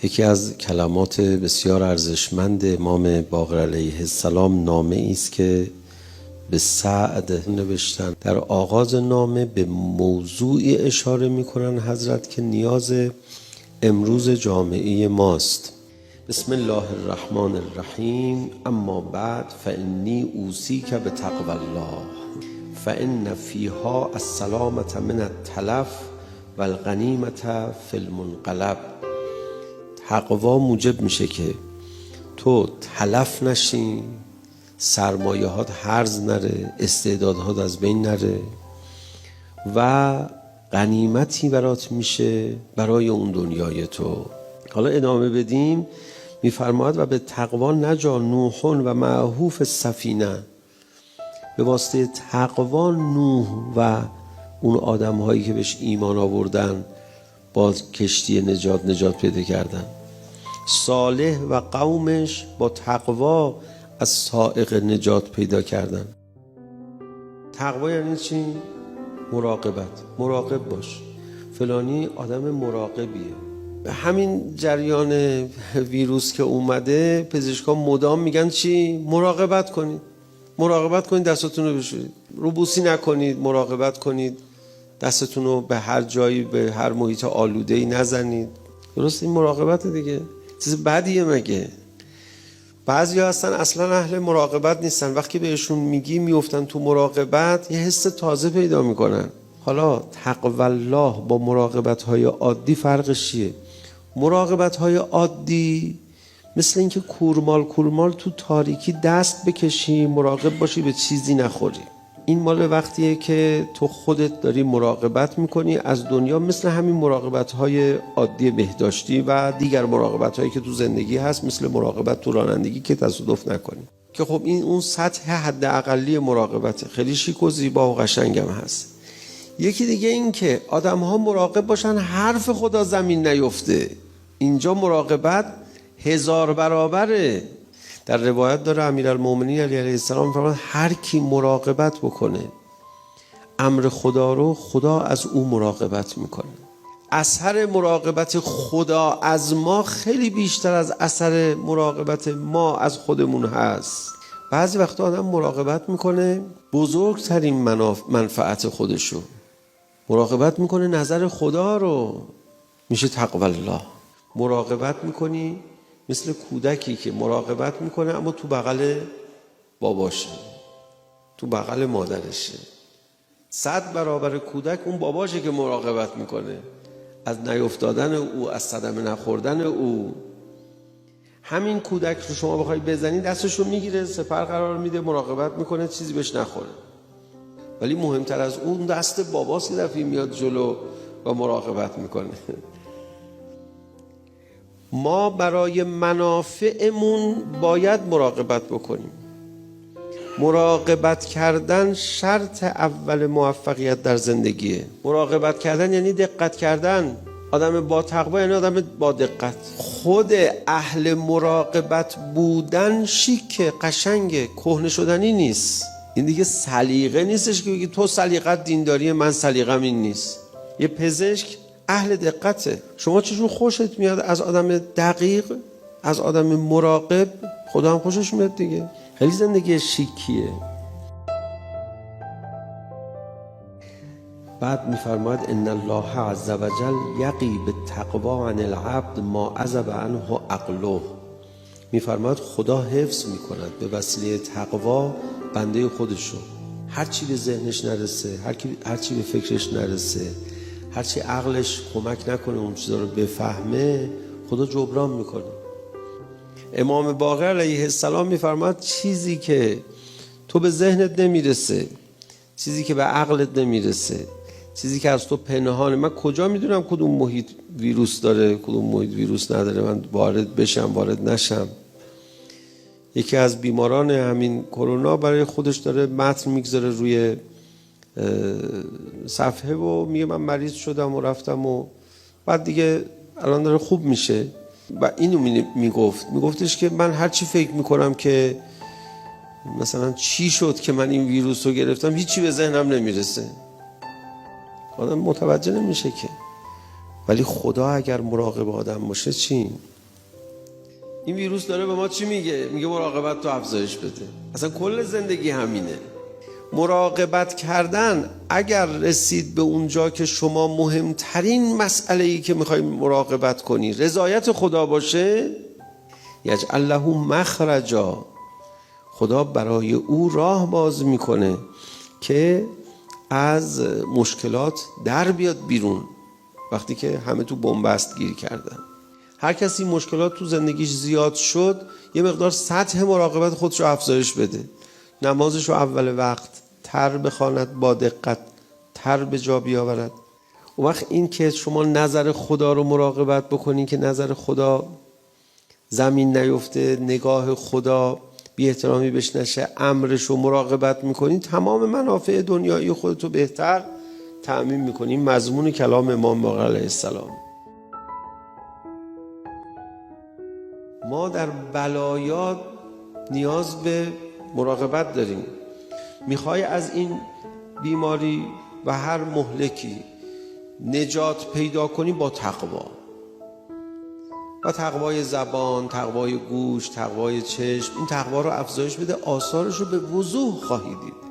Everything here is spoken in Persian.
یکی از کلمات بسیار ارزشمند امام باقر علیه السلام نامه است که به سعد نوشتن. در آغاز نامه به موضوعی اشاره میکنن حضرت که نیاز امروز جامعه ماست. بسم الله الرحمن الرحیم. اما بعد فانی اوصیک بتقوی الله فان فیها السلامة من التلف و الغنیمة فی المنقلب. تقوا موجب میشه که تو تلف نشی، سرمایه‌هات هرز نره، استعدادهات از بین نره و غنیمتی برات میشه برای اون دنیای تو. حالا ادامه بدیم میفرماید و به تقوا نجا نوح و معه فی السفینه. به واسطه تقوا نوح و اون آدم هایی که بهش ایمان آوردن با کشتی نجات پیدا کردن. صالح و قومش با تقوا از صاعقه نجات پیدا کردن. تقوا یعنی چی؟ مراقبت. مراقب باش، فلانی آدم مراقبیه. به همین جریان ویروس که اومده پزشکان مدام میگن چی؟ مراقبت کنید. مراقبت کنید، دستتون رو بشورید، روبوسی نکنید، مراقبت کنید، دستتون رو به هر جایی، به هر محیط آلوده‌ای نزنید. درست؟ این مراقبت دیگه. چیز بدیه مگه؟ بعضی ها هستن اصلا اهل مراقبت نیستن، وقتی بهشون میگی میفتن تو مراقبت، یه حس تازه پیدا میکنن. حالا تقوی الله با مراقبت های عادی فرقش چیه؟ مراقبت های عادی مثل اینکه کورمال تو تاریکی دست بکشی، مراقب باشی به چیزی نخوری. این مال وقتیه که تو خودت داری مراقبت میکنی از دنیا، مثل همین مراقبت های عادی بهداشتی و دیگر مراقبت هایی که تو زندگی هست، مثل مراقبت تو رانندگی که تصادف نکنی، که خب این اون سطح حد اقلی مراقبته، خیلی شیک و زیبا و قشنگم هست. یکی دیگه این که آدم ها مراقب باشن حرف خدا زمین نیفته. اینجا مراقبت 1000 برابره. در روایت داره امیرالمومنین علی علیه السلام فرمود هر کی مراقبت بکنه امر خدا رو، خدا از او مراقبت میکنه. اثر مراقبت خدا از ما خیلی بیشتر از اثر مراقبت ما از خودمون هست. بعضی وقتا آدم مراقبت میکنه بزرگترین منفعت خودشو، مراقبت میکنه نظر خدا رو، میشه تقوی الله. مراقبت میکنی مثل کودکی که مراقبت میکنه اما تو بغل باباشه، تو بغل مادرشه. 100 برابر کودک اون باباشه که مراقبت میکنه از نیفتادن او، از صدمه نخوردن او. همین کودک رو شما بخوای بزنی دستشو میگیره، سپر قرار میده، مراقبت میکنه چیزی بهش نخوره. ولی مهمتر از اون دست باباست که دفعه میاد جلو و مراقبت میکنه. ما برای منافعمون باید مراقبت بکنیم. مراقبت کردن شرط اول موفقیت در زندگیه. مراقبت کردن یعنی دقت کردن. آدم با تقوا یعنی آدم با دقت. خود اهل مراقبت بودن شیکه، قشنگه، کهنه شدنی نیست. این دیگه سلیقه نیستش که بگی تو سلیقت دینداریه، من سلیقم این نیست. یه پزشک اهل دقته. شما چشون خوشت میاد از آدم دقیق، از آدم مراقب؟ خدا هم خوشش میاد دیگه. خیلی زندگی شیکیه. بعد میفرماید ان الله عز وجل یقی بالتقوا عن العبد ما عزب عنه عقله. میفرماید خدا حفظ میکند به وسیله تقوا بنده خودشو. هرچی به ذهنش نرسه، هرچی به فکرش نرسه، هرچی عقلش کمک نکنه اون چیزا رو بفهمه، خدا جبران میکنه. امام باقر علیه السلام میفرماد چیزی که تو به ذهنت نمیرسه، چیزی که به عقلت نمیرسه، چیزی که از تو پنهانه، من کجا میدونم کدوم محیط ویروس داره کدوم محیط ویروس نداره، من وارد بشم وارد نشم. یکی از بیماران همین کرونا برای خودش داره متن میگذاره روی صفحه و میگه من مریض شدم و رفتم و بعد دیگه الان داره خوب میشه. و اینو میگفتش که من هر چی فکر میکنم که مثلا چی شد که من این ویروس رو گرفتم، هیچی به ذهنم نمیرسه. آدم متوجه نمیشه که ولی خدا اگر مراقب آدم باشه چی؟ این ویروس داره به ما چی میگه؟ میگه مراقبت تو افزایش بده. اصلا کل زندگی همینه. مراقبت کردن اگر رسید به اونجا که شما مهمترین مسئله‌ای که میخوای مراقبت کنی رضایت خدا باشه، یجعل له مخرجا، خدا برای او راه باز میکنه که از مشکلات در بیاد بیرون. وقتی که همه تو بنبست گیر کردن، هر کسی مشکلات تو زندگیش زیاد شد، یه مقدار سطح مراقبت خودشو افزایش بده، نمازشو اول وقت تر بخواند، با دقت تر به جا بیاورد. اون وقت این که شما نظر خدا رو مراقبت بکنین که نظر خدا زمین نیفته، نگاه خدا بی احترامی بهش نشه، امرش رو مراقبت میکنین، تمام منافع دنیایی خودتو بهتر تأمین میکنین. مضمون کلام امام باقر علیه السلام. ما در بلایا نیاز به مراقبت داریم. میخوای از این بیماری و هر مهلکی نجات پیدا کنی با تقوا، و تقوای زبان، تقوای گوش، تقوای چشم. این تقوا رو افزایش بده، آثارش رو به وضوح خواهی دید.